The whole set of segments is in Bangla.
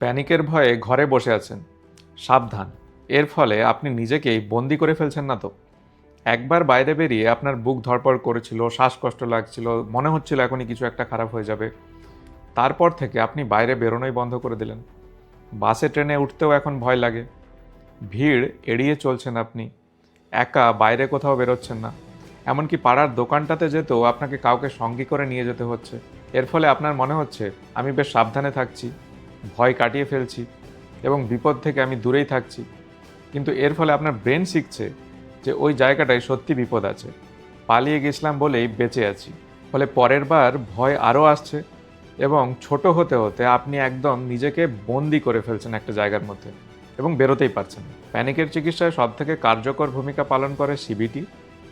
প্যানিকের ভয়ে ঘরে বসে আছেন, সাবধান। এর ফলে আপনি নিজেকেই বন্দি করে ফেলছেন না তো? একবার বাইরে বেরিয়ে আপনার বুক ধড়ফড় করেছিল, শ্বাসকষ্ট লাগছিল, মনে হচ্ছিল এখনই কিছু একটা খারাপ হয়ে যাবে। তারপর থেকে আপনি বাইরে বেরোনোই বন্ধ করে দিলেন। বাসে ট্রেনে উঠতেও এখন ভয় লাগে। ভিড় এড়িয়ে চলছেন আপনি। একা বাইরে কোথাও বেরোচ্ছেন না। এমনকি পাড়ার দোকানটাতে যেতেও আপনাকে কাউকে সঙ্গী করে নিয়ে যেতে হচ্ছে। এর ফলে আপনার মনে হচ্ছে, আমি বেশ সাবধানে থাকছি, ভয় কাটিয়ে ফেলছি এবং বিপদ থেকে আমি দূরেই থাকছি। কিন্তু এর ফলে আপনার ব্রেন শিখছে যে ওই জায়গাটায় সত্যি বিপদ আছে, পালিয়ে গেছিলাম বলেই বেঁচে আছি। ফলে পরের বার ভয় আরও আসছে এবং ছোট হতে হতে আপনি একদম নিজেকে বন্দি করে ফেলছেন একটা জায়গার মধ্যে এবং বেরোতেই পারছেন না। প্যানিকের চিকিৎসায় সবথেকে কার্যকর ভূমিকা পালন করে সিবিটি।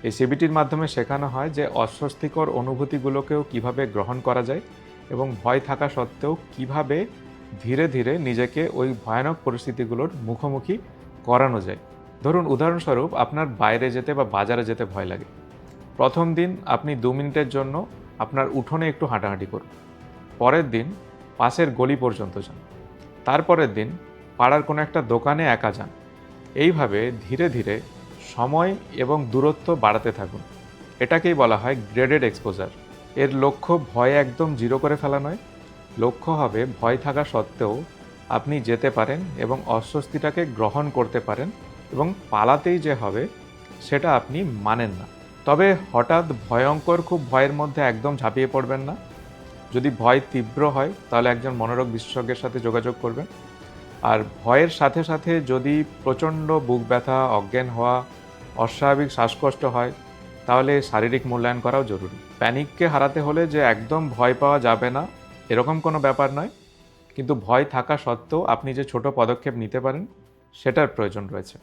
এই সিবিটির মাধ্যমে শেখানো হয় যে অস্বস্তিকর অনুভূতিগুলোকেও কিভাবে গ্রহণ করা যায় এবং ভয় থাকা সত্ত্বেও কিভাবে ধীরে ধীরে নিজেকে ওই ভয়ানক পরিস্থিতিগুলোর মুখোমুখি করানো যায়। ধরুন উদাহরণস্বরূপ, আপনার বাইরে যেতে বা বাজারে যেতে ভয় লাগে। প্রথম দিন আপনি 2 মিনিটের জন্য আপনার উঠোনে একটু হাঁটাহাঁটি করুন। পরের দিন পাশের গলি পর্যন্ত যান। তারপরের দিন পাড়ার কোনো একটা দোকানে একা যান। এইভাবে ধীরে ধীরে সময় এবং দূরত্ব বাড়াতে থাকুন। এটাকেই বলা হয় গ্রেডেড এক্সপোজার। এর লক্ষ্য ভয় একদম জিরো করে ফেলা নয়। লক্ষ্য হবে ভয় থাকা সত্ত্বেও আপনি যেতে পারেন এবং অস্বস্তিটাকে গ্রহণ করতে পারেন এবং পালাতেই যে হবে সেটা আপনি মানেন না। তবে হঠাৎ ভয়ঙ্কর খুব ভয়ের মধ্যে একদম ঝাঁপিয়ে পড়বেন না। যদি ভয় তীব্র হয় তাহলে একজন মনোরোগ বিশেষজ্ঞের সাথে যোগাযোগ করবেন। আর ভয়ের সাথে সাথে যদি প্রচণ্ড বুক ব্যথা, অজ্ঞান হওয়া, অস্বাভাবিক শ্বাসকষ্ট হয়, তাহলে শারীরিক মূল্যায়ন করাও জরুরি। প্যানিককে হারাতে হলে যে একদম ভয় পাওয়া যাবে না এরকম কোনো ব্যাপার নয়, কিন্তু ভয় থাকা সত্ত্বেও আপনি যে ছোট পদক্ষেপ নিতে পারেন সেটার প্রয়োজন রয়েছে।